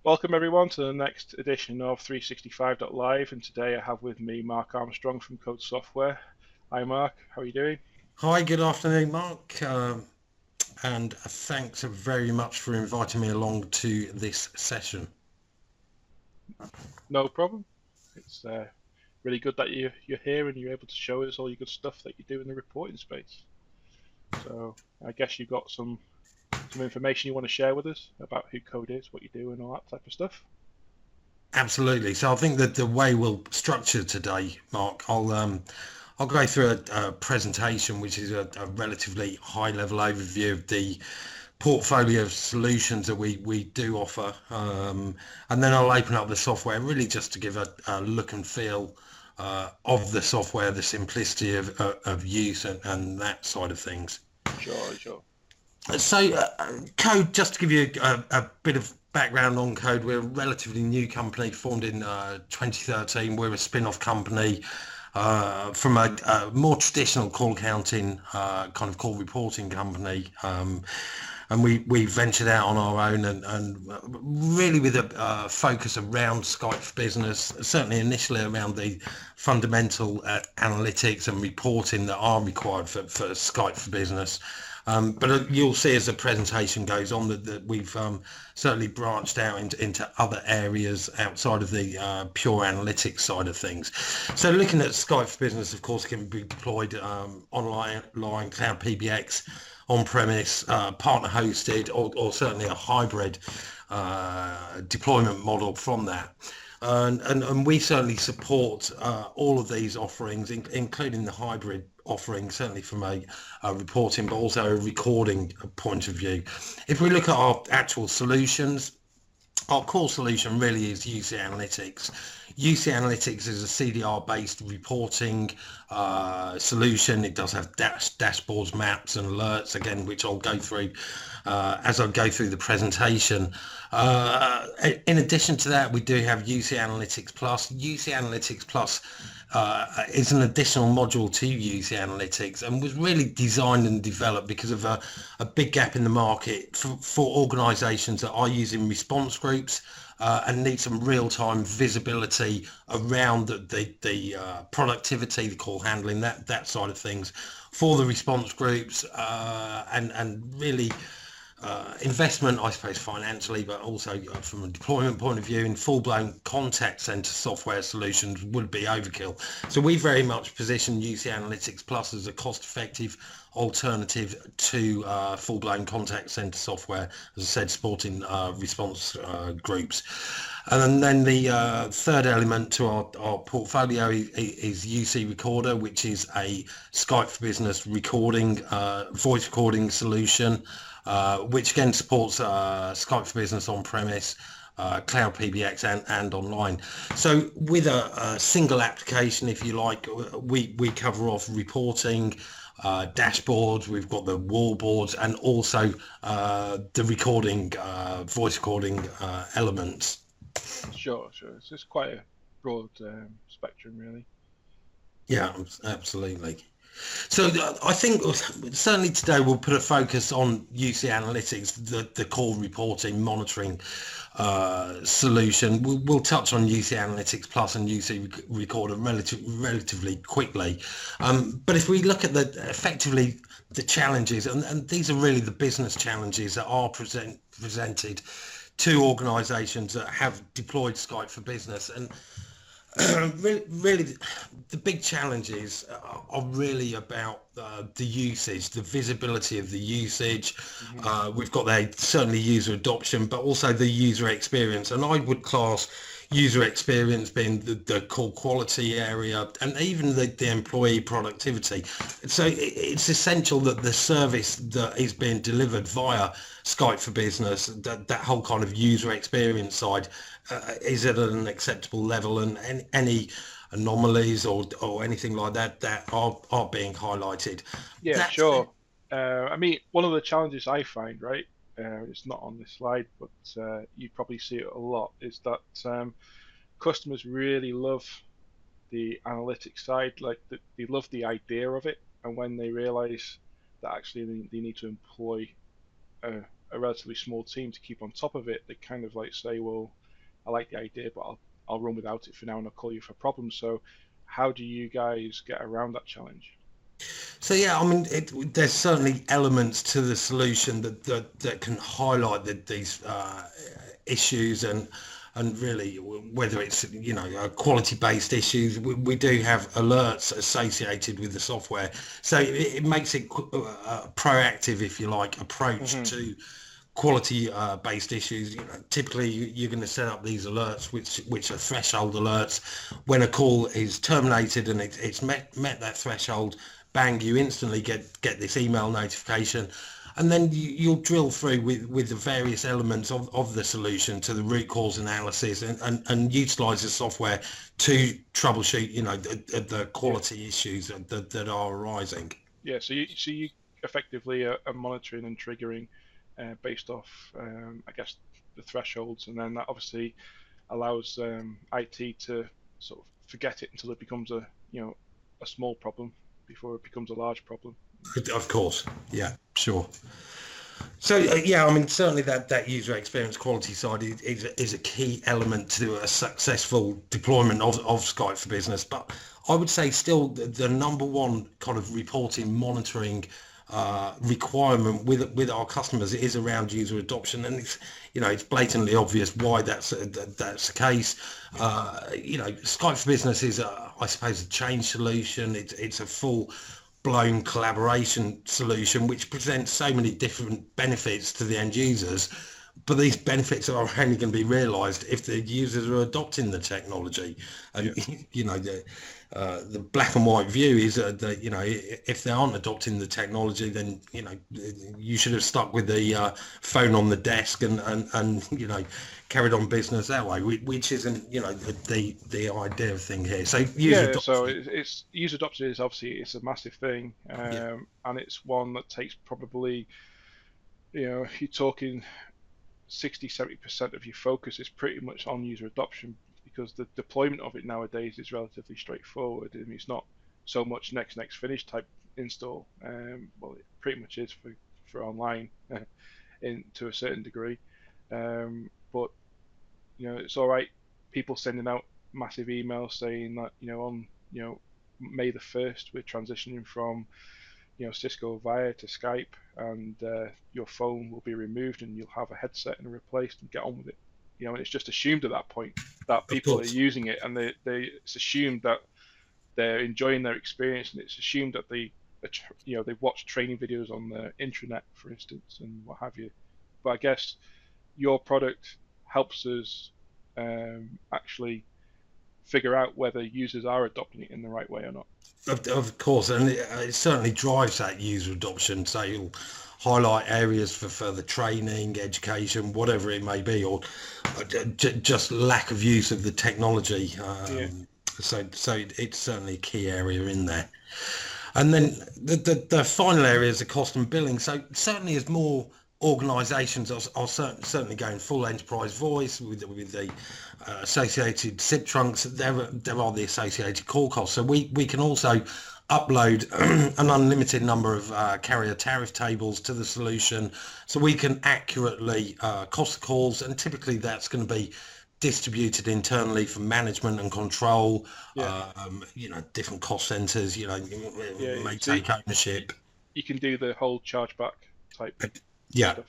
Welcome everyone to the next edition of 365.live, and today I have with me Mark Armstrong from Code Software. Hi Mark, how are you doing? Hi, good afternoon, Mark, and thanks very much for inviting me along to this session. No problem. It's really good that you're here and you're able to show us all your good stuff that you do in the reporting space. So I guess you've got some information you want to share with us about who Code is, what you do, and all that type of stuff. Absolutely. So I think that the way we'll structure today, Mark, I'll go through a presentation which is a relatively high-level overview of the portfolio of solutions that we do offer, and then I'll open up the software really just to give a look and feel of the software, the simplicity of use and that side of things. Sure. So Code, just to give you a bit of background on Code, we're a relatively new company formed in 2013. We're a spin-off company from a more traditional call counting kind of call reporting company, and we ventured out on our own and really with a focus around Skype for Business, certainly initially around the fundamental analytics and reporting that are required for Skype for Business. But you'll see as the presentation goes on that we've certainly branched out into other areas outside of the pure analytics side of things. So looking at Skype for Business, of course, can be deployed online, cloud PBX, on-premise, partner-hosted, or certainly a hybrid deployment model from that. And we certainly support all of these offerings, including the hybrid offering, certainly from a reporting, but also a recording point of view. If we look at our actual solutions, our core solution really is UC Analytics. UC Analytics is a CDR-based reporting solution. It does have dashboards, maps, and alerts, again, which I'll go through as I go through the presentation. In addition to that, we do have UC Analytics Plus. UC Analytics Plus is an additional module to UC Analytics and was really designed and developed because of a big gap in the market for organizations that are using response groups and need some real-time visibility around the productivity, the call handling, that side of things for the response groups, and really investment, I suppose, financially, but also from a deployment point of view in full-blown contact center software solutions would be overkill. So we very much position UC Analytics Plus as a cost-effective alternative to full-blown contact center software, as I said, supporting response groups. And then the third element to our portfolio is UC Recorder, which is a Skype for Business recording, voice recording solution, which again supports Skype for Business on-premise, cloud PBX and online. So with a single application, if you like, we cover off reporting, dashboards, we've got the wall boards, and also the recording, voice recording elements. Sure. So it's quite a broad spectrum, really. Yeah, absolutely. So I think certainly today we'll put a focus on UC Analytics, the core reporting monitoring solution. We'll touch on UC Analytics Plus and UC Recorder relatively quickly. But if we look at effectively the challenges, and these are really the business challenges that are presented to organisations that have deployed Skype for Business, and really the big challenges are really about the usage, the visibility of the usage. We've got certainly user adoption, but also the user experience, and I would class user experience being the call quality area and even the employee productivity. So it's essential that the service that is being delivered via Skype for Business, that whole kind of user experience side is at an acceptable level, and any anomalies or anything like that are being highlighted. Yeah, That's the, sure. I mean, one of the challenges I find, right, it's not on this slide, but you probably see it a lot, is that customers really love the analytics side. Like they love the idea of it, and when they realize that actually they need to employ a relatively small team to keep on top of it, they kind of like say, well, I like the idea, but I'll run without it for now, and I'll call you for problems. So how do you guys get around that challenge? So yeah, I mean, there's certainly elements to the solution that can highlight these issues and really whether it's quality-based issues. We do have alerts associated with the software, so it makes it a proactive, if you like, approach to quality based issues. Typically you're going to set up these alerts which are threshold alerts. When a call is terminated and it's met that threshold, bang, you instantly get this email notification, and then you'll drill through with the various elements of the solution to the root cause analysis and utilize the software to troubleshoot the quality issues that are arising. Yeah, so you effectively are monitoring and triggering based off, I guess, the thresholds, and then that obviously allows IT to sort of forget it until it becomes a small problem before it becomes a large problem. Of course, yeah, sure. So yeah, I mean, certainly that user experience quality side is a key element to a successful deployment of Skype for Business. But I would say still the number one kind of reporting, monitoring requirement with our customers is around user adoption, and it's blatantly obvious why that's the case. Skype for Business is I suppose a change solution. It's a full blown collaboration solution which presents so many different benefits to the end users, but these benefits are only going to be realized if the users are adopting the technology. And the black and white view is that if they aren't adopting the technology, then you should have stuck with the phone on the desk and carried on business that way, which isn't the ideal thing here. So it's user adoption is obviously it's a massive thing, and it's one that takes probably you're talking 60-70% of your focus is pretty much on user adoption, because the deployment of it nowadays is relatively straightforward. I mean, it's not so much next finish type install. Well, it pretty much is for online to a certain degree. But it's all right. People sending out massive emails saying that on May the 1st we're transitioning from Cisco Avaya to Skype, and your phone will be removed and you'll have a headset and replaced, and get on with it. And it's just assumed at that point that people are using it, and it's assumed that they're enjoying their experience, and it's assumed that they watch training videos on the intranet, for instance, and what have you. But I guess your product helps us actually figure out whether users are adopting it in the right way or not. Of course, and it certainly drives that user adoption. So you'll highlight areas for further training, education, whatever it may be, or just lack of use of the technology. So it's certainly a key area in there. And then the final area is the cost and billing. So certainly as more organisations are certainly going full enterprise voice with the associated SIP trunks, there are the associated call costs. So we can also upload an unlimited number of carrier tariff tables to the solution, so we can accurately cost the calls, and typically that's going to be distributed internally for management and control. Different cost centres may take ownership. You can do the whole chargeback type stuff.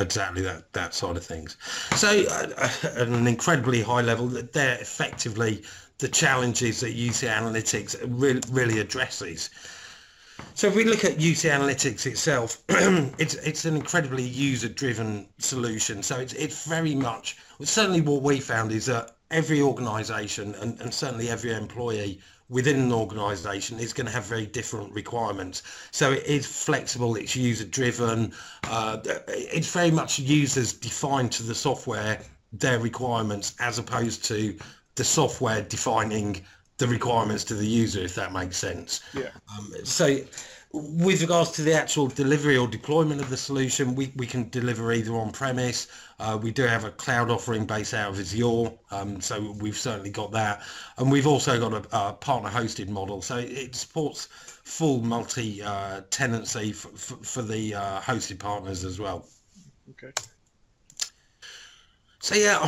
Exactly that side of things. So at an incredibly high level, they're effectively the challenges that UC Analytics really addresses. So if we look at UC Analytics itself, it's an incredibly user-driven solution. So it's very much, certainly what we found is that every organisation and certainly every employee within an organisation is going to have very different requirements. So it is flexible, it's user-driven, it's very much users defined to the software their requirements, as opposed to the software defining the requirements to the user, if that makes sense. So with regards to the actual delivery or deployment of the solution, we can deliver either on premise. We do have a cloud offering based out of Azure, so we've certainly got that, and we've also got a partner hosted model, so it supports full multi tenancy for the hosted partners as well. Okay. So yeah,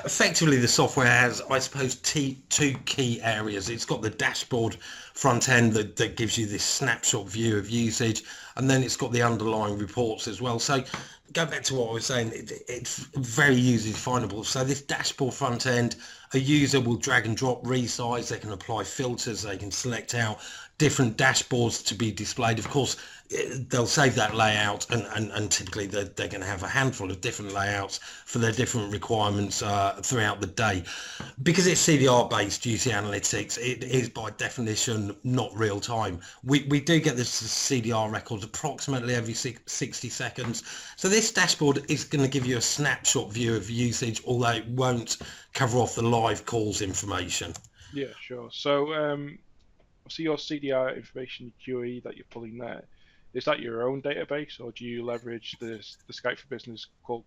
effectively the software has, I suppose, two key areas. It's got the dashboard front end that gives you this snapshot view of usage, and then it's got the underlying reports as well. So go back to what I was saying, it's very user definable. So this dashboard front end, a user will drag and drop, resize, they can apply filters, they can select out different dashboards to be displayed. Of course, they'll save that layout, and typically they're going to have a handful of different layouts for their different requirements throughout the day. Because it's CDR based UC analytics, it is by definition not real time. We do get this CDR records approximately every 60 seconds. So this dashboard is going to give you a snapshot view of usage, although it won't cover off the live calls information. Yeah, sure. So see your CDR information QE that you're pulling there. Is that your own database, or do you leverage the Skype for Business called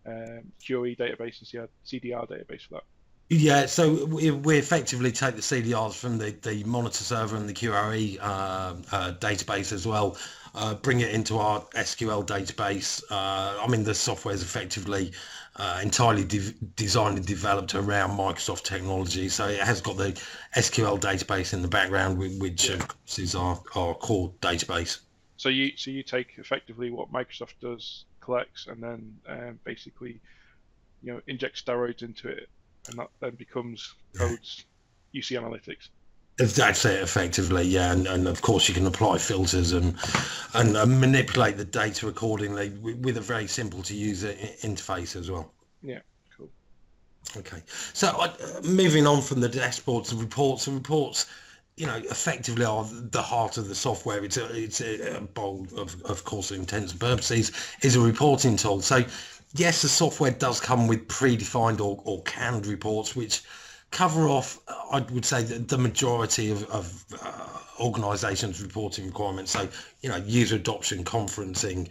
QE database and CDR database for that? Yeah, so we effectively take the CDRs from the monitor server and the QRE database as well, bring it into our SQL database. I mean, the software is effectively entirely designed and developed around Microsoft technology, so it has got the SQL database in the background, which of course is our core database. So you take effectively what Microsoft does, collects, and then basically, inject steroids into it, and that then becomes codes UC analytics. That's it, effectively, yeah, and of course you can apply filters and manipulate the data accordingly with a very simple to use interface as well. Yeah, cool. Okay, so moving on from the dashboards and reports, effectively are the heart of the software. It's a bold, of course, intents and purposes, is a reporting tool. So yes, the software does come with predefined or canned reports, which cover off, I would say, the majority of organizations' reporting requirements. So, user adoption, conferencing,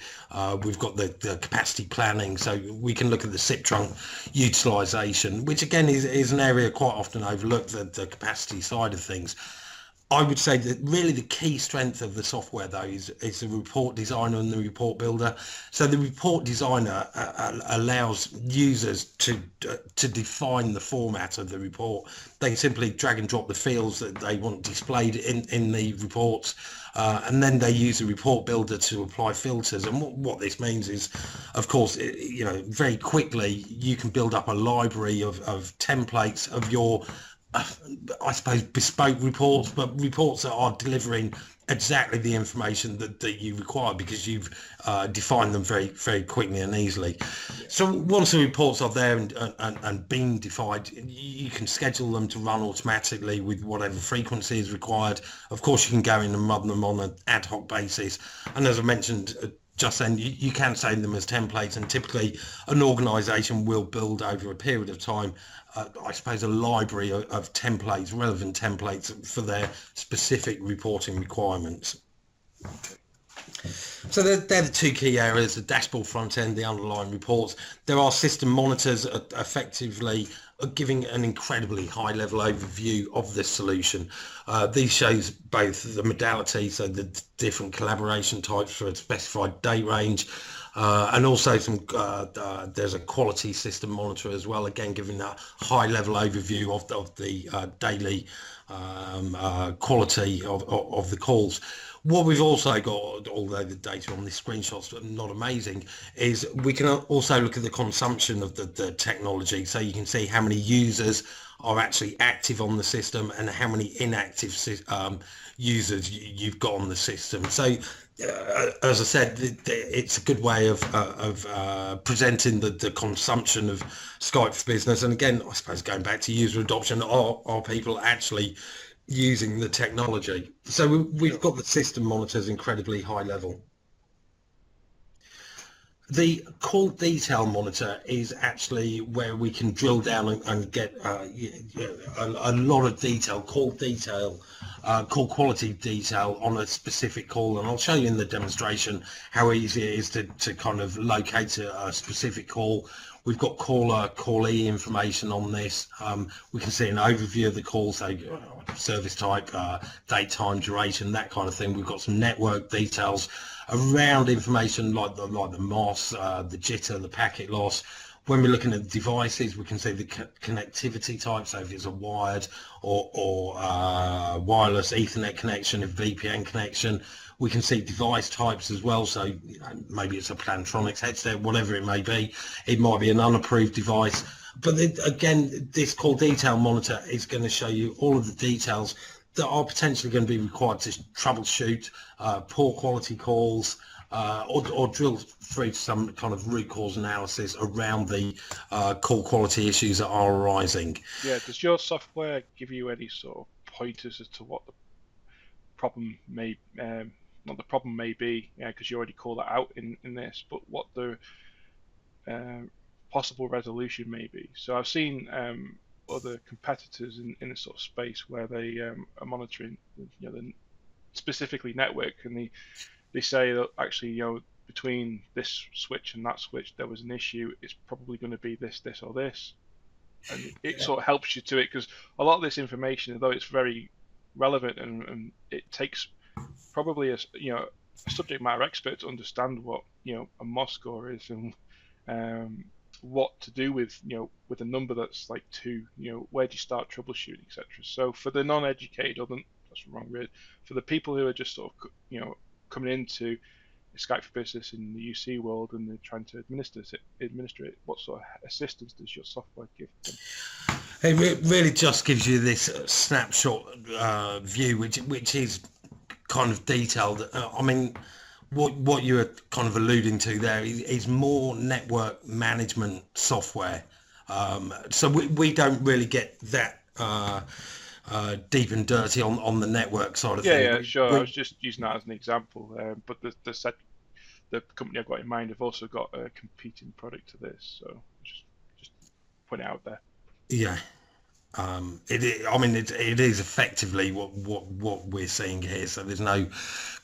we've got the capacity planning, so we can look at the SIP trunk utilization, which again is an area quite often overlooked, the capacity side of things. I would say that really the key strength of the software, though, is the report designer and the report builder. So the report designer allows users to define the format of the report. They can simply drag and drop the fields that they want displayed in the reports, and then they use the report builder to apply filters. And what this means is, of course, very quickly you can build up a library of templates of your I suppose bespoke reports, but reports that are delivering exactly the information that you require, because you've defined them very, very quickly and easily. So once the reports are there and being defined, you can schedule them to run automatically with whatever frequency is required. Of course, you can go in and run them on an ad hoc basis. And as I mentioned just then, you can save them as templates, and typically an organization will build over a period of time, I suppose, a library of templates, relevant templates for their specific reporting requirements. So they're the two key areas: the dashboard front end, the underlying reports. There are system monitors effectively giving an incredibly high level overview of this solution. These shows both the modality, so the different collaboration types for a specified date range, and also there's a quality system monitor as well, again giving that high level overview of the daily quality of the calls. What we've also got, although the data on this screenshot's not amazing, is we can also look at the consumption of the technology. So you can see how many users are actually active on the system and how many inactive users you've got on the system. So as I said, it's a good way of presenting the consumption of Skype for Business. And again, I suppose going back to user adoption, are people actually using the technology? So we've got the system monitors incredibly high level. The call detail monitor is actually where we can drill down and get a lot of detail, call quality detail on a specific call. And I'll show you in the demonstration how easy it is to kind of locate a specific call We've got caller, callee information on this. We can see an overview of the call, so service type, date, time, duration, that kind of thing. We've got some network details around information like the MOS, the jitter, the packet loss. When we're looking at devices, we can see the connectivity type, so if it's a wired or wireless Ethernet connection, a VPN connection. We can see device types as well, so maybe it's a Plantronics headset, whatever it may be. It might be an unapproved device. But again, this call detail monitor is going to show you all of the details that are potentially going to be required to troubleshoot poor quality calls, or drill through to some kind of root cause analysis around the call quality issues that are arising. Yeah, does your software give you any sort of pointers as to what the problem may, not the problem may be, because you already call that out in this, but what the possible resolution may be? So I've seen other competitors in this sort of space where they are monitoring, specifically network, and they say that actually, between this switch and that switch, there was an issue. It's probably going to be this, or this, and it sort of helps you to it, because a lot of this information, although it's very relevant and it takes probably a subject matter expert to understand what a MOS score is and what to do with with a number that's like 2, where do you start troubleshooting, etc. So for the non-educated, that's the wrong word, for the people who are just sort of coming into Skype for Business in the UC world and they're trying to administer it, what sort of assistance does your software give them? It really just gives you this snapshot view, which is kind of detailed. I mean, what you're kind of alluding to there is more network management software. So we don't really get that deep and dirty on the network side of things. Yeah, sure. I was just using that as an example. But the company I've got in mind have also got a competing product to this, so just put it out there. Yeah. It is effectively what we're seeing here. So there's no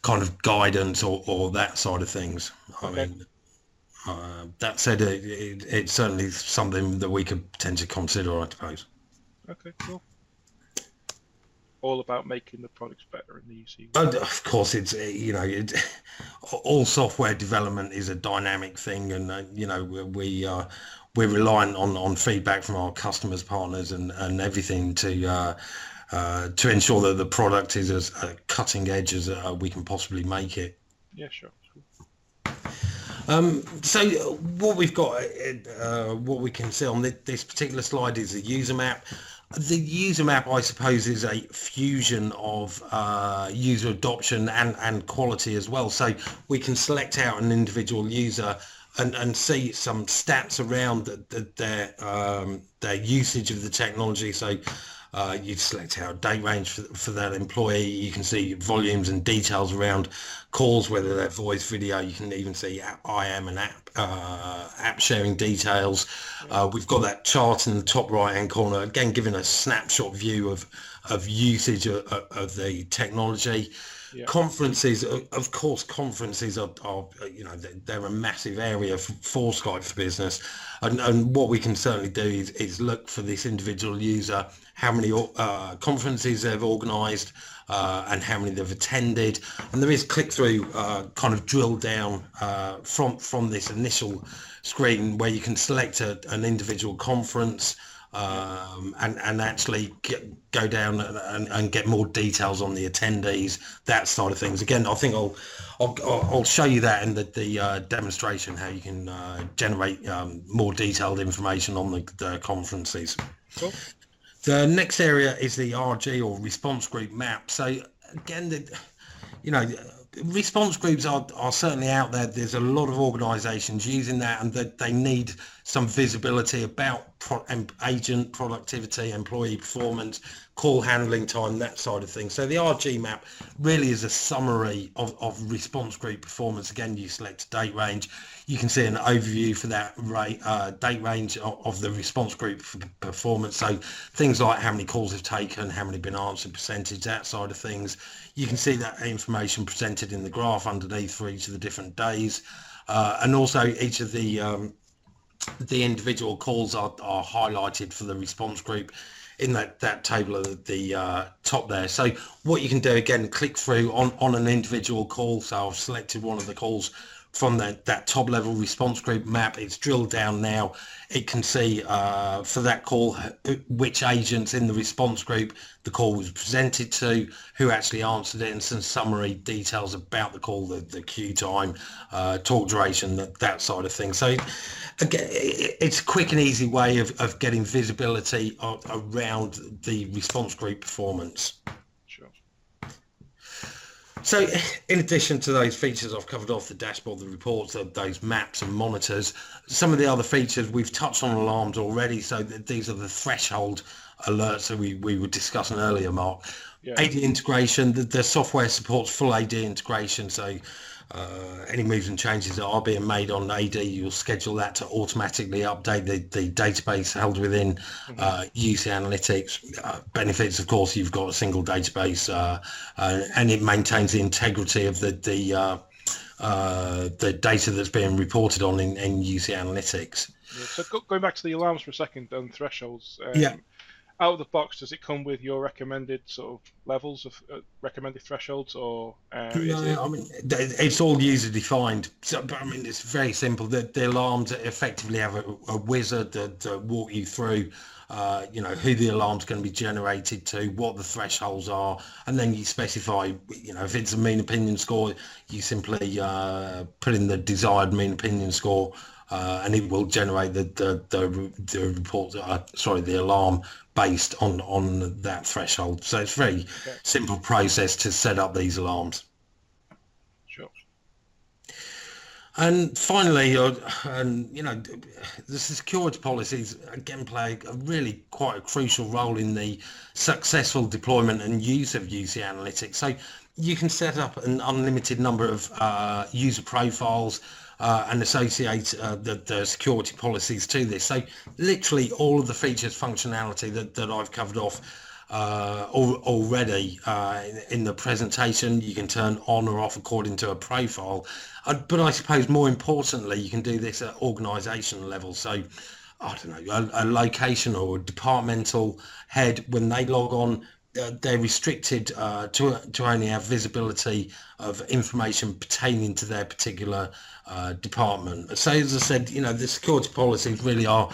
kind of guidance or that side of things. Okay. I mean, that said, it's certainly something that we could potentially consider, I suppose. Okay, cool. All about making the products better in the UC. And of course, it's all software development is a dynamic thing, and we're reliant on feedback from our customers, partners, and everything to ensure that the product is as cutting edge as we can possibly make it. Yeah, sure. So what we've got, what we can see on this particular slide is a user map. The user map, I suppose, is a fusion of user adoption and quality as well. So we can select out an individual user and see some stats around their usage of the technology. So you select out date range for that employee. You can see volumes and details around calls, whether they're voice, video. You can even see IM and app sharing details. We've got that chart in the top right hand corner, again giving a snapshot view of usage of the technology. Yeah. Conferences, of course, conferences are they're a massive area for Skype for Business, and what we can certainly do is look for this individual user, how many conferences they've organised, and how many they've attended, and there is click-through kind of drill down from this initial screen where you can select an individual conference. And actually go down and get more details on the attendees, that side of things. Again, I think I'll show you that in the demonstration, how you can generate more detailed information on the conferences. Cool. The next area is the RG or response group map. So again, response groups are certainly out there. There's a lot of organizations using that, and that they need some visibility about agent productivity, employee performance, call handling time, that side of things. So the RG map really is a summary of response group performance. Again, you select date range. You can see an overview for that date range of the response group performance. So things like how many calls have taken, how many been answered, percentage, that side of things. You can see that information presented in the graph underneath for each of the different days, and also each of the the individual calls are highlighted for the response group in that table at the top there. So what you can do, again, click through on an individual call. So I've selected one of the calls from that top level response group map. It's drilled down now. It can see for that call which agents in the response group the call was presented to, who actually answered it, and some summary details about the call, the queue time, talk duration, that side of things. So again, it's a quick and easy way of getting visibility around the response group performance. Sure. So in addition to those features I've covered off, the dashboard, the reports, those maps and monitors, some of the other features we've touched on alarms already. So these are the threshold alerts that we were discussing earlier, Mark. Yeah. AD integration, the software supports full AD integration. So any moves and changes that are being made on AD, you'll schedule that to automatically update the database held within UC Analytics. Benefits, of course, you've got a single database and it maintains the integrity of the data that's being reported on in UC Analytics. Yeah, so going back to the alarms for a second and thresholds. Yeah. Out of the box, does it come with your recommended sort of levels of recommended thresholds, or is it? I mean, it's all user defined. So, but I mean, it's very simple. The alarms effectively have a wizard that walk you through, who the alarm's going to be generated to, what the thresholds are, and then you specify, if it's a mean opinion score, you simply put in the desired mean opinion score, and it will generate the report. The alarm based on that threshold. So it's a very simple process to set up these alarms. Sure. And finally, the security policies again play a really quite a crucial role in the successful deployment and use of UC Analytics. So you can set up an unlimited number of user profiles and associate the security policies to this. So literally all of the features, functionality that I've covered off already in the presentation, you can turn on or off according to a profile. But I suppose more importantly, you can do this at organizational level. So I don't know, a location or a departmental head, when they log on, they're restricted to only have visibility of information pertaining to their particular department. So as I said, the security policies really are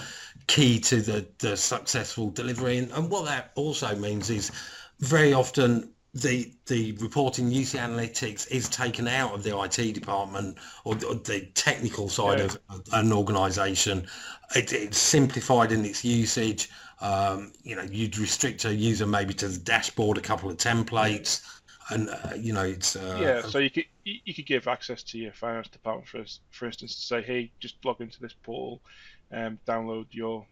key to the successful delivery. And what that also means is very often the reporting UC Analytics is taken out of the IT department or the technical side of an organization. It's simplified in its usage. You'd restrict a user maybe to the dashboard, a couple of templates, and it's so you could give access to your finance department for instance, to say, hey, just log into this portal, download your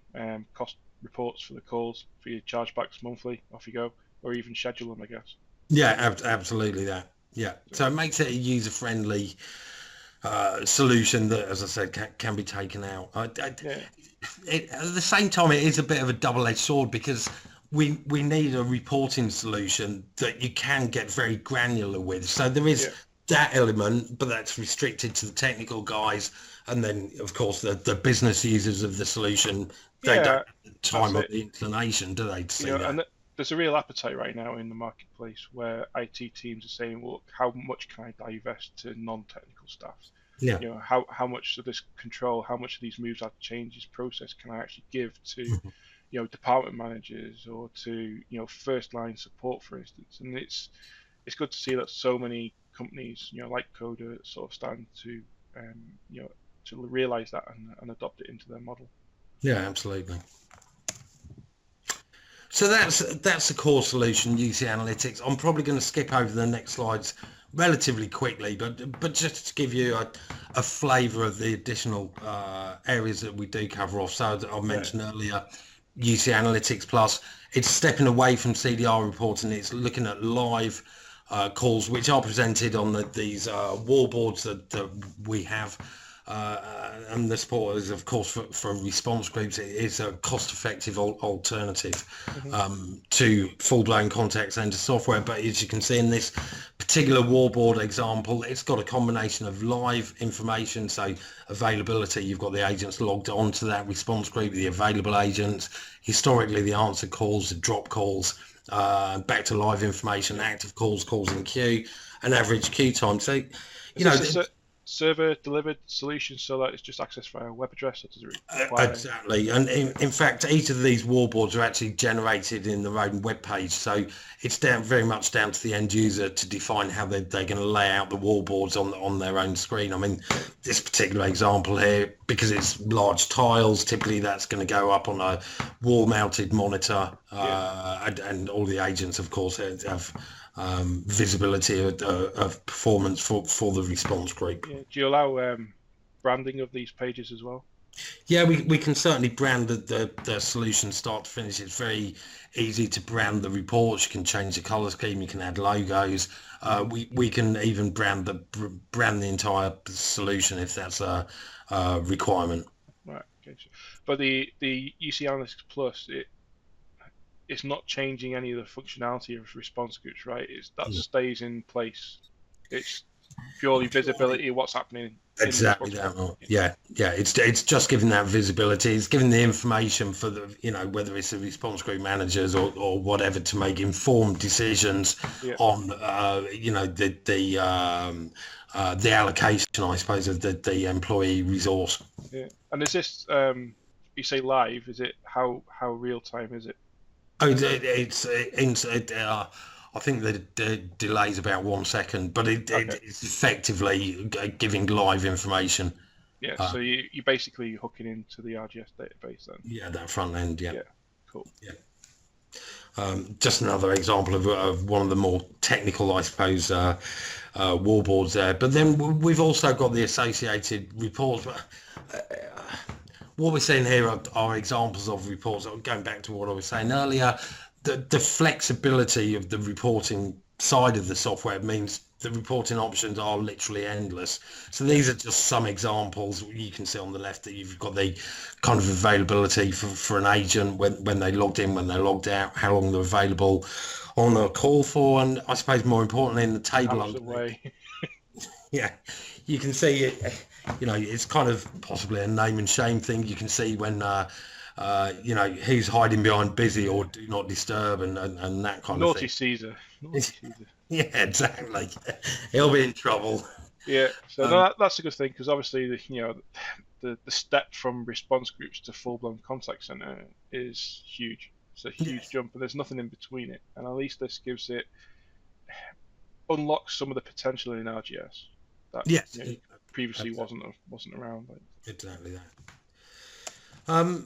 cost reports for the calls, for your chargebacks monthly, off you go, or even schedule them, I guess. Yeah, absolutely that. Yeah, so it makes it a user-friendly solution that, as I said, can be taken out. At the same time, it is a bit of a double-edged sword, because we need a reporting solution that you can get very granular with. So there is that element, but that's restricted to the technical guys, and then of course the business users of the solution, they don't have the time or the inclination, do they, to see that? And there's a real appetite right now in the marketplace where IT teams are saying, well, how much can I divest to non-technical staff? Yeah. How much of this control, how much of these moves, changes, process can I actually give to department managers or to first line support, for instance? And it's good to see that so many companies like Coda sort of starting to to realize that and adopt it into their model. Yeah, absolutely. So that's the core solution, UC Analytics. I'm probably going to skip over the next slides relatively quickly, but just to give you a flavour of the additional areas that we do cover off. So I mentioned earlier, UC Analytics Plus, it's stepping away from CDR reporting. It's looking at live calls, which are presented on these wall boards that we have. and the support is, of course, for response groups. It is a cost-effective alternative to full-blown contact center software. But as you can see in this particular warboard example, it's got a combination of live information, so availability. You've got the agents logged onto that response group, the available agents, historically the answer calls, the drop calls, back to live information, active calls, calls in queue, and average queue time. So, server delivered solution, so that it's just accessed via a web address, or does it require... Exactly, and in fact each of these warboards are actually generated in their own web page, so it's very much down to the end user to define how they're going to lay out the warboards on their own screen. I mean, this particular example here, because it's large tiles, typically that's going to go up on a wall mounted monitor, and all the agents of course have visibility of performance for the response group. Yeah. Do you allow branding of these pages as well? Yeah, we can certainly brand the solution start to finish. It's very easy to brand the reports. You can change the color scheme. You can add logos. We can even brand the entire solution if that's a requirement. Right. Okay. But the UC Analytics Plus, it's not changing any of the functionality of response groups, right? That stays in place. It's purely visibility of what's happening. Exactly that. Yeah. It's just giving that visibility. It's giving the information for the whether it's the response group managers or whatever to make informed decisions on the allocation, I suppose, of the employee resource. Yeah. And is this you say live? Is it how real time is it? Oh, I think the delay is about 1 second, but it's effectively giving live information. Yeah, so you're basically hooking into the RGS database then? Yeah, that front end, yeah. Yeah, cool. Yeah. Just another example of one of the more technical, I suppose, warboards there. But then we've also got the associated reports. What we're seeing here are examples of reports. Going back to what I was saying earlier, the flexibility of the reporting side of the software means the reporting options are literally endless. So these are just some examples. You can see on the left that you've got the kind of availability for an agent when they logged in, when they logged out, how long they're available on a call for, and I suppose more importantly in the table underneath. Yeah, you can see it. It's kind of possibly a name and shame thing. You can see when who's hiding behind busy or do not disturb and that kind of thing. Naughty Caesar. Yeah, exactly. He'll be in trouble. Yeah, so that's a good thing, because obviously the step from response groups to full-blown contact center is huge. It's a huge jump, and there's nothing in between it. And at least this unlocks some of the potential in RGS that previously wasn't around. Exactly that.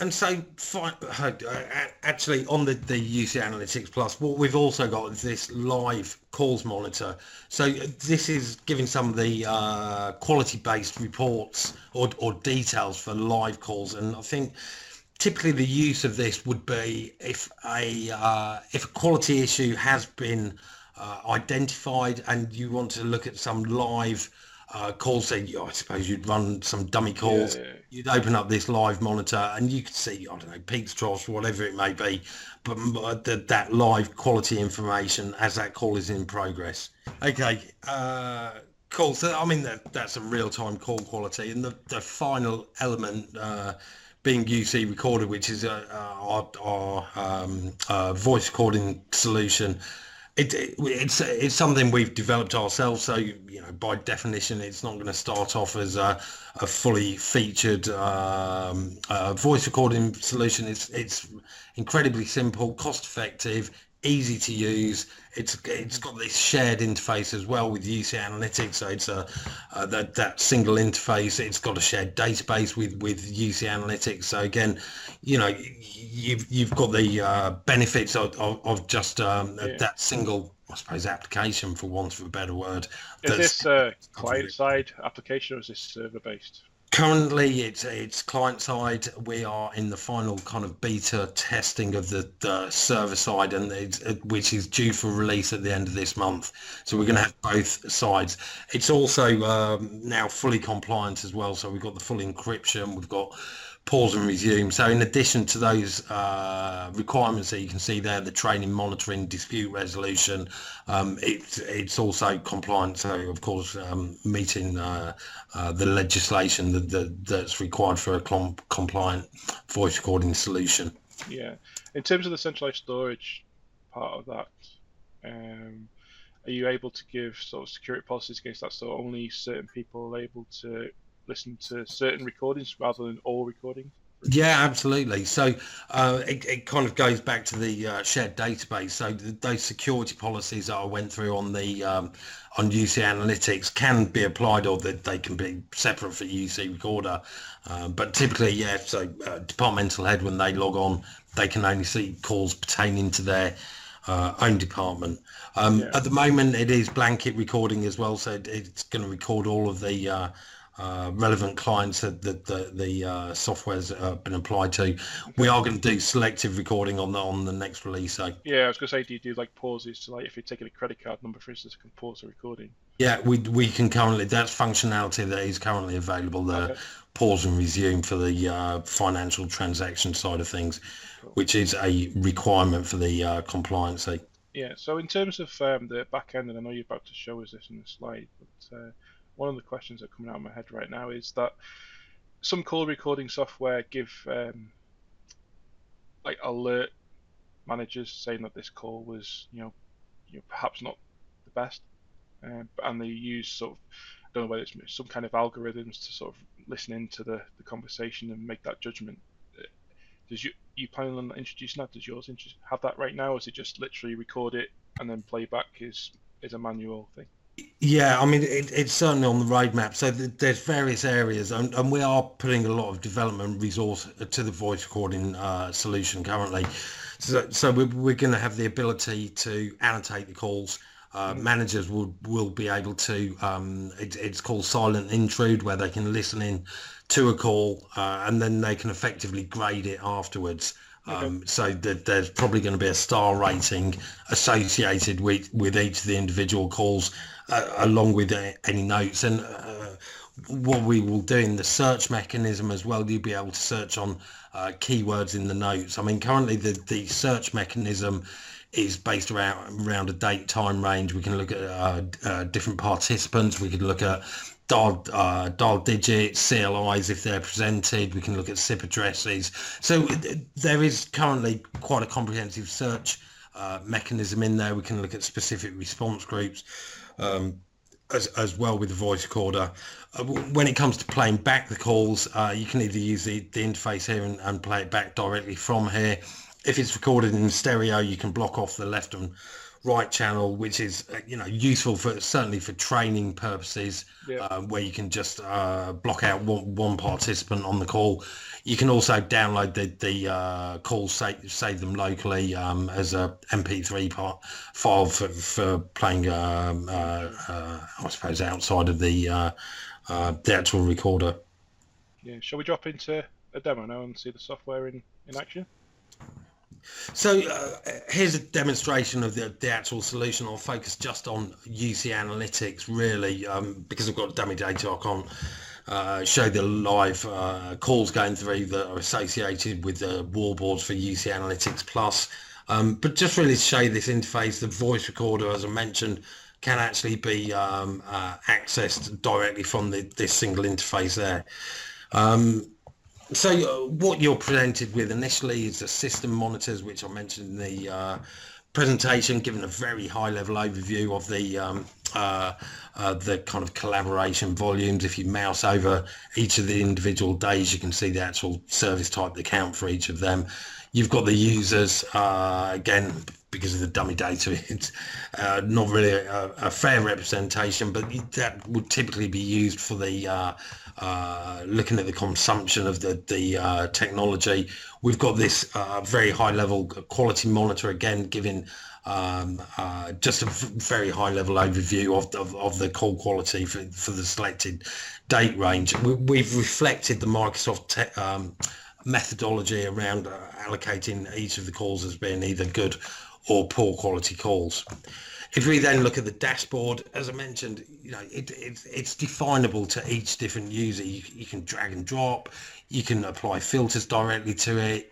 And so, actually, on the UC Analytics Plus, what we've also got is this live calls monitor. So this is giving some of the quality-based reports or details for live calls. And I think typically the use of this would be if a quality issue has been identified and you want to look at some live calls. So I suppose you'd run some dummy calls. You'd open up this live monitor and you could see, I don't know, peaks, troughs, whatever it may be, but that live quality information as that call is in progress. Okay, cool. So I mean that's a real-time call quality, and the final element being UC recorded, which is our voice recording solution. It's something we've developed ourselves, so by definition it's not going to start off as a fully featured voice recording solution. It's incredibly simple, cost effective, easy to use. It's got this shared interface as well with UC Analytics, so it's that single interface. It's got a shared database with UC Analytics. So again, you've got the benefits of just that single, I suppose, application, for want of a better word. Is this a client-side application or is this server-based? Currently, it's client side. We are in the final kind of beta testing of the server side, and which is due for release at the end of this month. So we're going to have both sides. It's also now fully compliant as well. So we've got the full encryption. We've got pause and resume. So in addition to those requirements that you can see there, the training, monitoring, dispute resolution, it's also compliant. So of course, meeting the legislation that's required for a compliant voice recording solution. Yeah. In terms of the centralized storage part of that, are you able to give sort of security policies against that? So only certain people are able to listen to certain recordings rather than all recordings? Yeah, absolutely. So it kind of goes back to the shared database. So those security policies that I went through on the on UC Analytics can be applied, or that they can be separate for UC Recorder. But typically, yeah. So departmental head, when they log on, they can only see calls pertaining to their own department. At the moment, it is blanket recording as well. So it's going to record all of the relevant clients that the software's been applied to. We are going to do selective recording on the next release. So yeah, I was going to say, do you do like pauses? So like if you're taking a credit card number, for instance, can pause the recording? Yeah, we can currently, that's functionality that is currently available there. Okay. Pause and resume for the financial transaction side of things, cool. Which is a requirement for the compliancy. Yeah, so in terms of the back end, and I know you're about to show us this in the slide, but one of the questions that are coming out of my head right now is that some call recording software give like alert managers saying that this call was, perhaps not the best, and they use sort of, I don't know whether it's some kind of algorithms to sort of listen into the conversation and make that judgment. Does you planning on introducing that? Does yours have that right now, or is it just literally record it and then playback is a manual thing? Yeah, I mean, it's certainly on the roadmap. So there's various areas, and we are putting a lot of development resource to the voice recording solution currently. So we're going to have the ability to annotate the calls. Managers will be able to, it's called silent intrude, where they can listen in to a call and then they can effectively grade it afterwards. So there's probably going to be a star rating associated with each of the individual calls, along with any notes. And what we will do in the search mechanism as well, you'll be able to search on keywords in the notes. I mean, currently the search mechanism is based around a date time range. We can look at different participants. We can look at dial digits, CLIs if they're presented. We can look at SIP addresses. So there is currently quite a comprehensive search mechanism in there. We can look at specific response groups as well with the voice recorder. When it comes to playing back the calls, you can either use the interface here and play it back directly from here. If it's recorded in stereo, you can block off the left and right channel, which is useful certainly for training purposes, where you can just block out one participant on the call. You can also download the calls, save them locally as a MP3 file for playing, I suppose, outside of the actual recorder. Yeah, shall we drop into a demo now and see the software in action? So here's a demonstration of the actual solution. I'll focus just on UC Analytics, really, because I've got dummy data. I can't show the live calls going through that are associated with the wallboards for UC Analytics Plus. But just really to show you this interface, the voice recorder, as I mentioned, can actually be accessed directly from this single interface there. So what you're presented with initially is the system monitors, which I mentioned in the presentation, given a very high-level overview of the kind of collaboration volumes. If you mouse over each of the individual days, you can see the actual service type, the count for each of them. You've got the users, again, because of the dummy data, it's not really a fair representation, but that would typically be used for the looking at the consumption of the technology. We've got this very high level quality monitor, again giving just a very high level overview of the call quality for the selected date range. We've reflected the Microsoft methodology around allocating each of the calls as being either good or poor quality calls. If we then look at the dashboard, as I mentioned, it's definable to each different user. You can drag and drop, you can apply filters directly to it,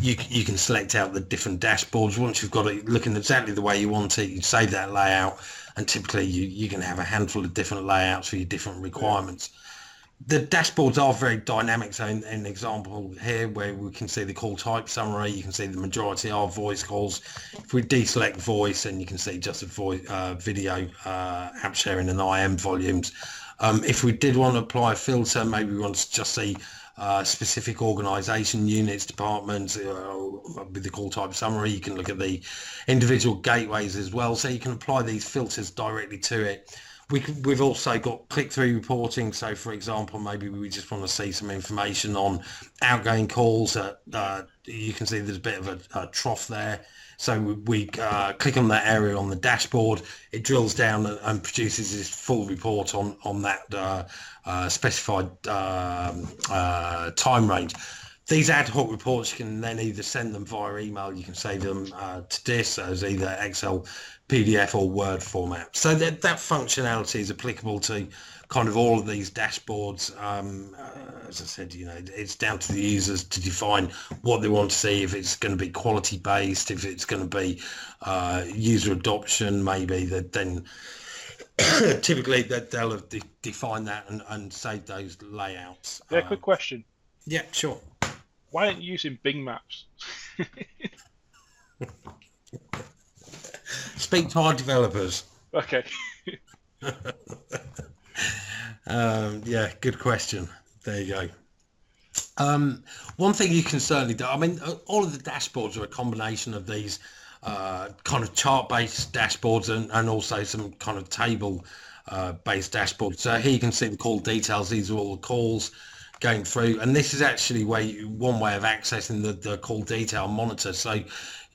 you can select out the different dashboards. Once you've got it looking exactly the way you want it, you save that layout, and typically you can have a handful of different layouts for your different requirements. The dashboards are very dynamic. So in an example here where we can see the call type summary, you can see the majority are voice calls. If we deselect voice, and you can see just a voice, video, app sharing and IM volumes. If we did want to apply a filter, maybe we want to just see specific organization units, departments with the call type summary. You can look at the individual gateways as well. So you can apply these filters directly to it. We've also got click-through reporting. So, for example, maybe we just want to see some information on outgoing calls. You can see there's a bit of a trough there. So we click on that area on the dashboard. It drills down and produces this full report on that specified time range. These ad hoc reports, you can then either send them via email, you can save them to disk as either Excel, PDF or Word format. So that functionality is applicable to kind of all of these dashboards. As I said, it's down to the users to define what they want to see, if it's going to be quality based, if it's going to be user adoption, maybe that then typically that they'll have defined that and save those layouts. Yeah, quick question. Yeah, sure. Why aren't you using Bing Maps? Speak to our developers. Okay. Yeah, good question. There you go. One thing you can certainly do, I mean, all of the dashboards are a combination of these kind of chart-based dashboards and also some kind of table-based dashboards. So here you can see the call details. These are all the calls going through, and this is actually one way of accessing the call detail monitor. So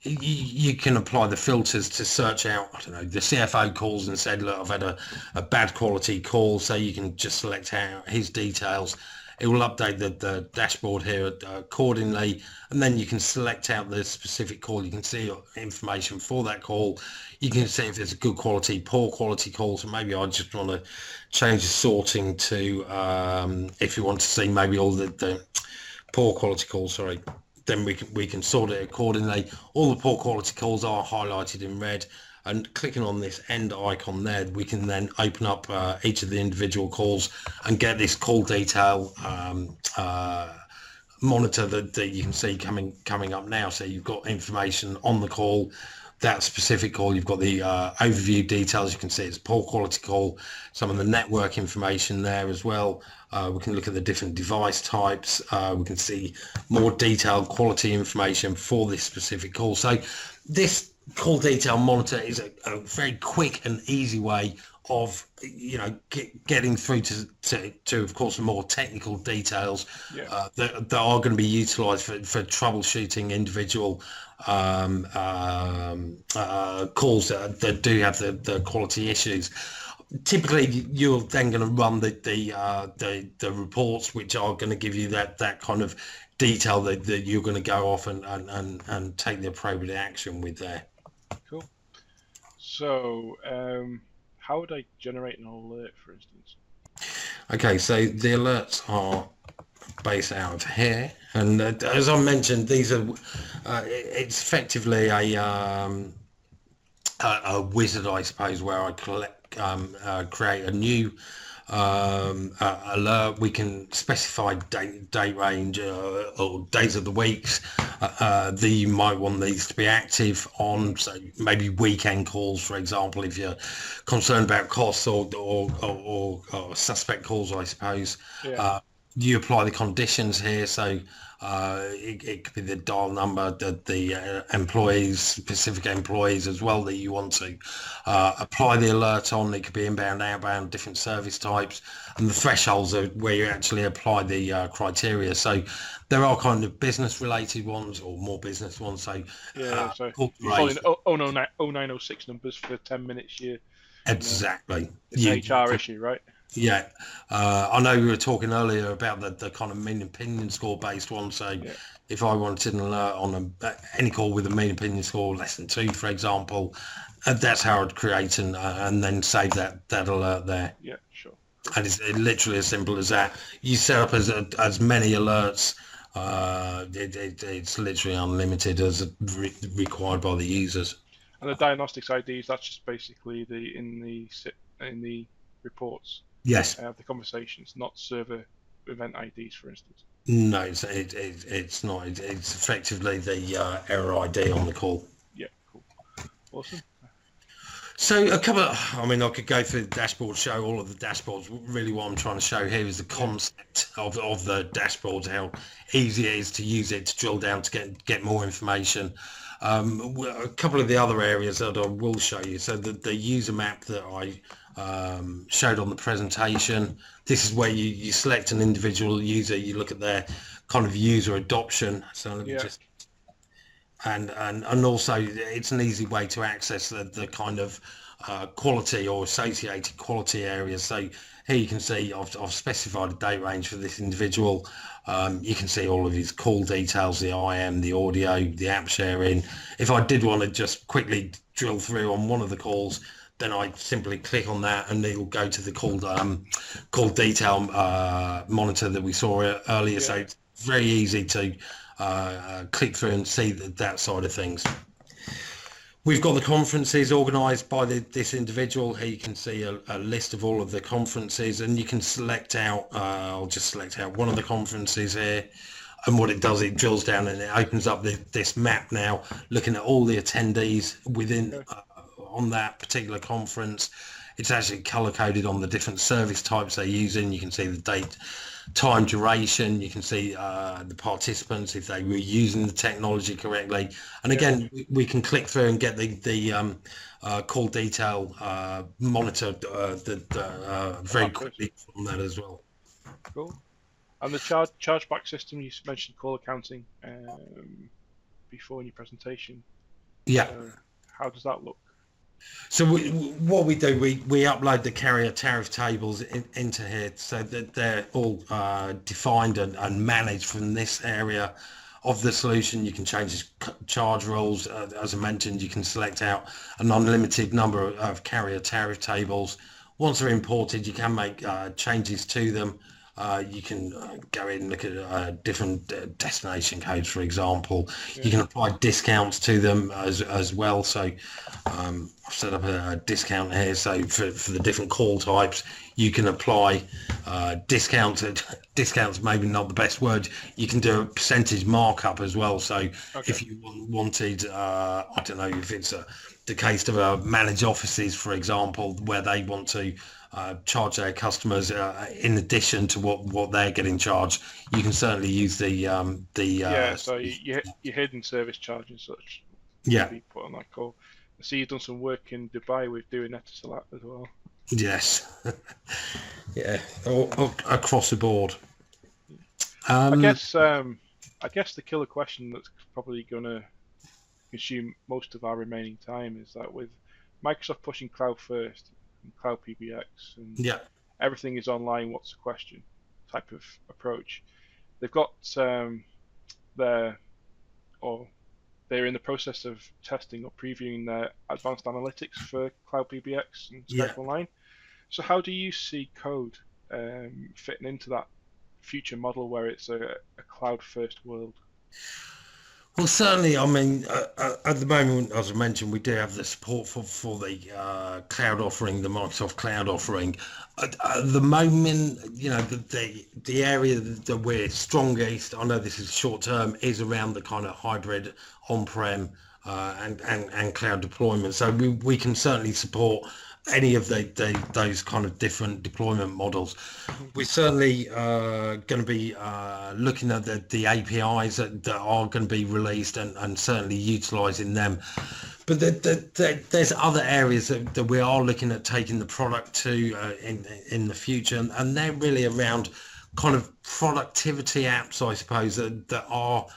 you can apply the filters to search out, I don't know, the CFO calls and said, look, I've had a bad quality call, so you can just select out his details. It will update the dashboard here accordingly, and then you can select out the specific call. You can see information for that call. You can see if it's a good quality, poor quality call. So maybe I just want to change the sorting to, if you want to see maybe all the poor quality calls, sorry, then we can sort it accordingly. All the poor quality calls are highlighted in red. And clicking on this end icon there, we can then open up each of the individual calls and get this call detail monitor that you can see coming up now. So you've got information on the call, that specific call. You've got the overview details. You can see it's a poor quality call. Some of the network information there as well. We can look at the different device types. We can see more detailed quality information for this specific call. So this call detail monitor is a very quick and easy way of getting through to of course the more technical details that are going to be utilized for troubleshooting individual calls that do have the quality issues. Typically you're then going to run the reports which are going to give you that kind of detail that you're going to go off and take the appropriate action with there. Cool. So how would I generate an alert, for instance? Okay, so the alerts are based out of here, and as I mentioned, these are it's effectively a wizard, I suppose, where I create a new alert. We can specify date range or days of the weeks that you might want these to be active on. So maybe weekend calls, for example, if you're concerned about costs or suspect calls, I suppose. you apply the conditions here. So it could be the dial number, the employees, specific employees as well that you want to apply the alert on. It could be inbound, outbound, different service types, and the thresholds are where you actually apply the criteria. So there are kind of business related ones or more business ones. So so you're following 0906 numbers for 10 minutes. Exactly. It's an HR issue, right? Yeah, I know we were talking earlier about the kind of mean opinion score based one. So if I wanted an alert on any call with a mean opinion score less than 2, for example, that's how I'd create and then save that alert there. Yeah, sure. And it's literally as simple as that. You set up as many alerts. It's literally unlimited as required by the users. And the diagnostics IDs, that's just basically in the reports. Yes. The conversations, not server event IDs, for instance. No, it's not. It's effectively the error ID on the call. Yeah, cool. Awesome. So a couple of, I could go through the dashboard, show all of the dashboards. Really what I'm trying to show here is the concept of the dashboards, how easy it is to use it, to drill down, to get more information. A couple of the other areas that I will show you. So the user map that I showed on the presentation, this is where you select an individual user, you look at their kind of user adoption. So let me just, and also it's an easy way to access the kind of quality or associated quality areas. So here you can see I've specified a date range for this individual. You can see all of his call details, the IM, the audio, the app sharing. If I did want to just quickly drill through on one of the calls, then I simply click on that and it will go to the call detail monitor that we saw earlier. So it's very easy to click through and see that side of things. We've got the conferences organised by this individual. Here you can see a list of all of the conferences, and you can select out, I'll just select out one of the conferences here. And what it does, it drills down and it opens up this map now, looking at all the attendees within on that particular conference. It's actually color coded on the different service types they're using. You can see the date, time, duration. You can see the participants, if they were using the technology correctly. And again, we can click through and get the call detail monitored very quickly from that as well. Cool. And the chargeback system, you mentioned call accounting before in your presentation. Yeah. How does that look? So what we do, we upload the carrier tariff tables into here, so that they're all defined and managed from this area of the solution. You can change charge rules. As I mentioned, you can select out an unlimited number of carrier tariff tables. Once they're imported, you can make changes to them. You can go in and look at different destination codes, for example. You can apply discounts to them as well. So I've set up a discount here. So for the different call types, you can apply discounts. Discounts maybe not the best word. You can do a percentage markup as well. So if you wanted, I don't know if it's the case of managed offices, for example, where they want to charge their customers in addition to what they're getting charged, you can certainly use so your hidden service charge and such. Be put on that call. I see you've done some work in Dubai with doing Etisalat as well. Yes. All across the board. I guess the killer question that's probably going to consume most of our remaining time is that with Microsoft pushing cloud first and cloud PBX and everything is online, what's the question type of approach, they've got they're in the process of testing or previewing their advanced analytics for cloud PBX and Skype Online. So how do you see code fitting into that future model where it's a cloud first world? Well, certainly, I mean, at the moment, as I mentioned, we do have the support for the cloud offering, the Microsoft Cloud offering. At the moment, you know, the area that we're strongest, I know this is short term, is around the kind of hybrid on-prem and cloud deployment. So we can certainly support any of those kind of different deployment models. We're certainly going to be looking at the APIs that are going to be released and certainly utilizing them. But there's other areas that we are looking at taking the product to in the future, and they're really around kind of productivity apps, I suppose, that are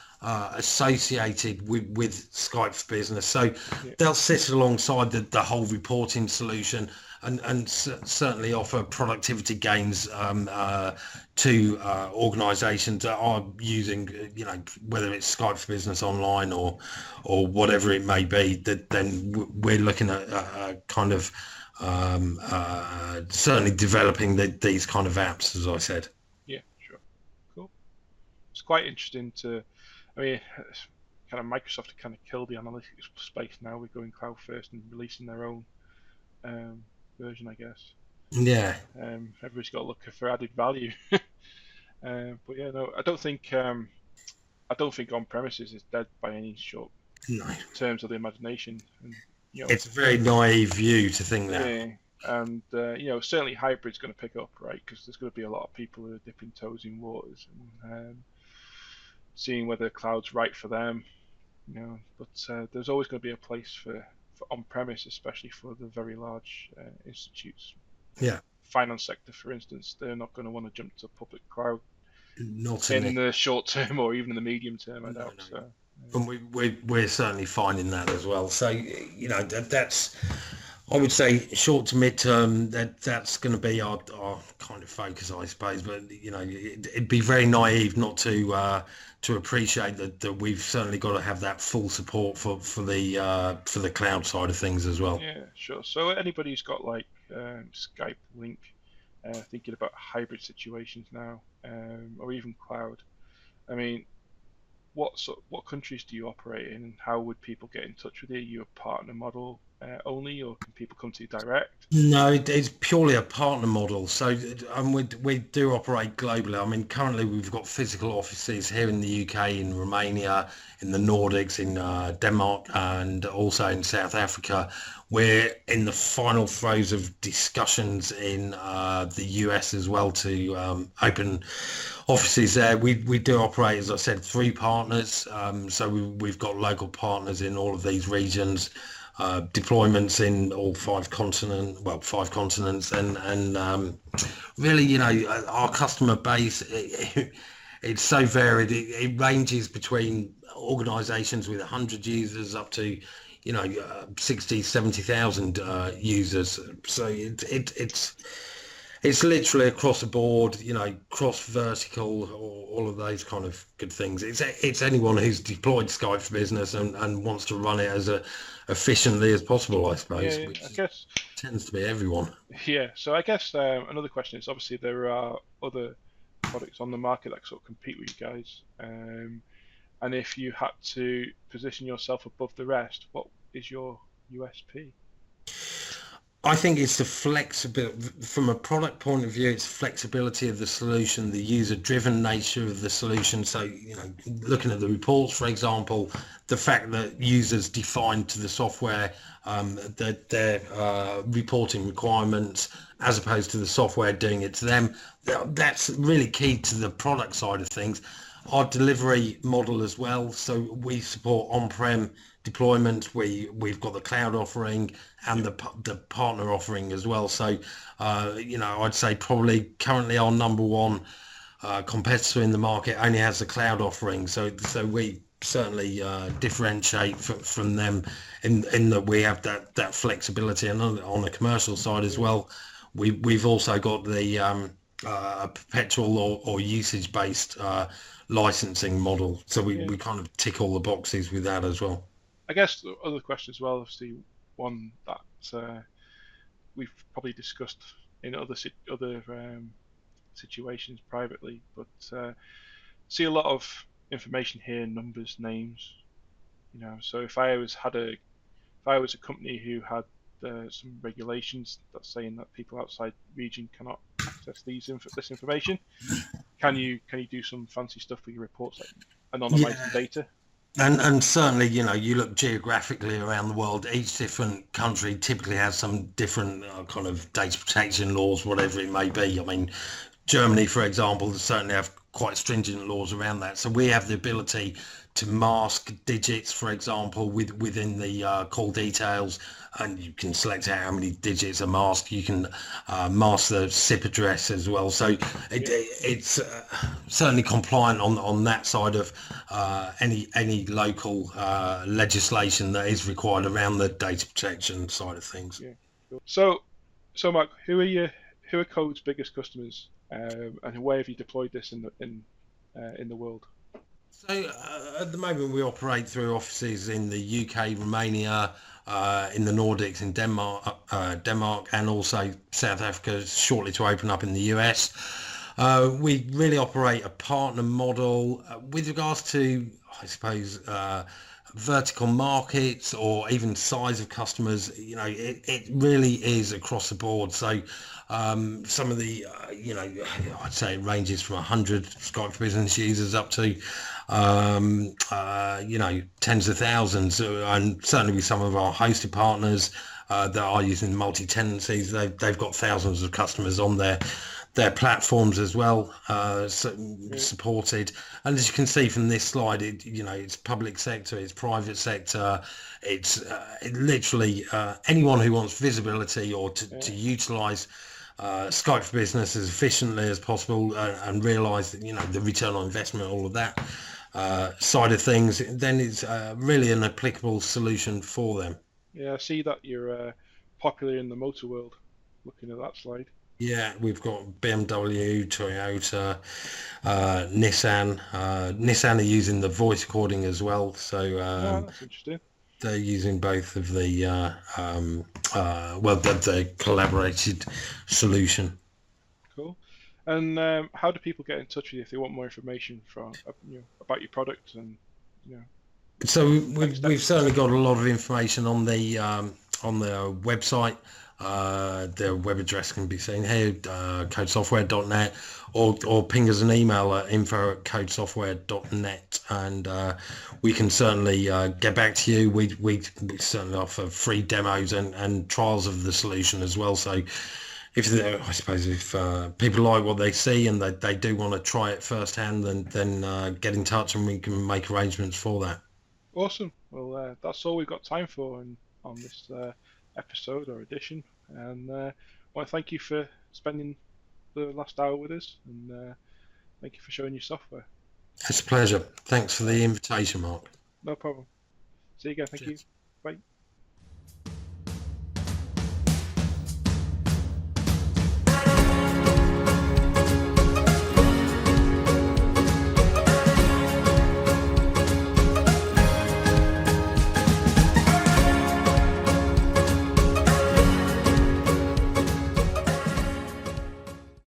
associated with Skype for Business. So they'll sit alongside the whole reporting solution and certainly offer productivity gains to organisations that are using, whether it's Skype for Business Online or whatever it may be. That then we're looking at kind of certainly developing these kind of apps, as I said. Yeah, sure, cool. It's quite interesting I mean, kind of Microsoft have kind of killed the analytics space now with going cloud first and releasing their own version, I guess. Yeah. Everybody's got to look for added value. But yeah, no, I don't think on premises is dead by any short terms of the imagination. And, it's a very naive view to think that. Yeah, and certainly hybrid's going to pick up, right? Because there's going to be a lot of people who are dipping toes in waters and seeing whether cloud's right for them. But there's always going to be a place for on-premise, especially for the very large institutes. Yeah. Finance sector, for instance, they're not going to want to jump to public cloud not in the short term or even in the medium term, I doubt. So, and we're certainly finding that as well. So that's, I would say, short to mid term, that's going to be our kind of focus, I suppose. But it'd be very naive not to appreciate that we've certainly got to have that full support for the cloud side of things as well. Yeah, sure. So anybody who's got like Skype, Lync, thinking about hybrid situations now, or even cloud, I mean, what countries do you operate in, and how would people get in touch with you? Are you a partner model only, or can people come to you direct? No, it's purely a partner model. So we do operate globally. I mean, currently we've got physical offices here in the UK, in Romania, in the Nordics, in Denmark, and also in South Africa. We're in the final throes of discussions in the US as well to open offices there. We do operate, as I said, 3 partners. So we've got local partners in all of these regions. Deployments in all 5 continents, and really, our customer base, it's so varied. It ranges between organizations with 100 users up to 60, 70,000 users. So it's literally across the board, cross vertical, all of those kind of good things. It's anyone who's deployed Skype for Business and wants to run it as efficiently as possible, I suppose. Yeah, which I guess tends to be everyone. Yeah. So I guess another question is, obviously there are other products on the market that sort of compete with you guys, and if you had to position yourself above the rest, what is your USP? I think it's the flexibility from a product point of view. It's flexibility of the solution, the user-driven nature of the solution. So, looking at the reports, for example, the fact that users define to the software their reporting requirements, as opposed to the software doing it to them, that's really key to the product side of things. Our delivery model as well. So we support on-prem deployment. We've got the cloud offering and the partner offering as well. So, I'd say probably currently our number one competitor in the market only has the cloud offering. So we certainly differentiate from them in that we have that flexibility. And on the commercial side as well, we've also got the perpetual or usage-based licensing model. So we kind of tick all the boxes with that as well. I guess the other question as well, obviously one that we've probably discussed in other situations privately, but see a lot of information here, numbers, names. So if I was a company who had some regulations that's saying that people outside region cannot access this information, can you do some fancy stuff with your reports, like anonymizing data? And certainly, you look geographically around the world, each different country typically has some different kind of data protection laws, whatever it may be. I mean, Germany, for example, certainly have quite stringent laws around that. So we have the ability to mask digits, for example, within the call details, and you can select out how many digits are masked. You can mask the SIP address as well. So it's certainly compliant on that side of any local legislation that is required around the data protection side of things. Yeah. Cool. So Mark, who are Code's biggest customers, and where have you deployed this in the world? So at the moment we operate through offices in the UK, Romania, in the Nordics, in Denmark, and also South Africa, shortly to open up in the US. We really operate a partner model with regards to, I suppose, vertical markets or even size of customers. It really is across the board. So some of the, I'd say it ranges from 100 Skype for Business users up to, tens of thousands. And certainly with some of our hosted partners that are using multi-tenancies, they've got thousands of customers on their platforms as well, supported. And as you can see from this slide, it's public sector, it's private sector, it's literally anyone who wants visibility or to utilize Skype for Business as efficiently as possible and realize that the return on investment, all of that side of things, then it's really an applicable solution for them. Yeah, I see that you're popular in the motor world, looking at that slide. Yeah, we've got BMW, Toyota, Nissan. Nissan are using the voice recording as well, so That's interesting. they're using both of the the collaborated solution. Cool. And how do people get in touch with you if they want more information about your product and So we've certainly got a lot of information on the website. Their web address can be seen here, codesoftware.net, or ping us an email at info@codesoftware.net, and we can certainly get back to you. We certainly offer free demos and trials of the solution as well. So if people like what they see and they do want to try it firsthand, then get in touch and we can make arrangements for that. Awesome. Well, that's all we've got time for on this episode or edition, and I want to thank you for spending the last hour with us, and thank you for showing your software. It's a pleasure. Thanks for the invitation, Mark. No problem. See you again. Thank you. Bye.